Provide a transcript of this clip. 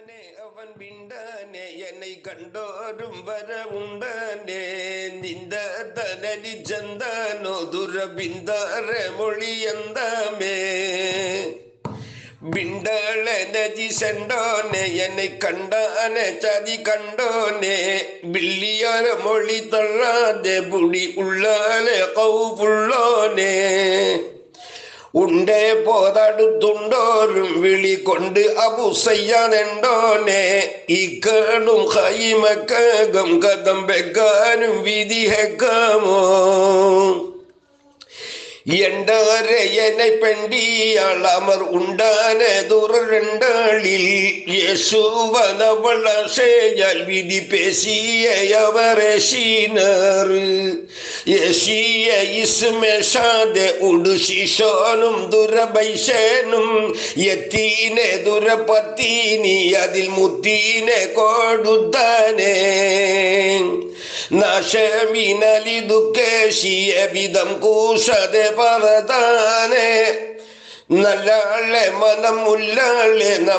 அவன் விண்டானே என்னை கண்டோரும் வர உண்டானே நிந்த தனடி சந்தானோ துரபிந்தார மொழி எந்தாமே விண்டாள நதி செண்டோனே என்னை கண்டானே சதி கண்டோனே வில்லியார மொழி தள்ளாதே புடி உள்ளாலே கவுப்புள்ளோனே ഉണ്ടേ പോതടുത്തുണ്ടോരും വിളി കൊണ്ട് അബു സയ്യാദെണ്ടോനെ ഈ കേടും ഹൈമക്കകം കഥം വെക്കാനും വിധി ഹെക്കാമോ എണ്ടാരെ എന്നെ പെണ്ടിയാൾ അമർ ഉണ്ടാനെ ദുരണ്ടാളിൽ യേശുവനവള ശേയാൽ വിധി പേശിയവരെ ശീനർ യേശിയ ഇസ്മേഷാദെ ഉടു ശിശോനും ദുരബൈശേനും എത്തീനെ ദുരപത്തീനി അതിൽ മുത്തീനെ കൊടുത്താനേ നാശമിനലി ദുഃഖേശിയ വിധം കൂശതെ പറതാനെ നല്ലാളെ മനം ഉല്ലാളെ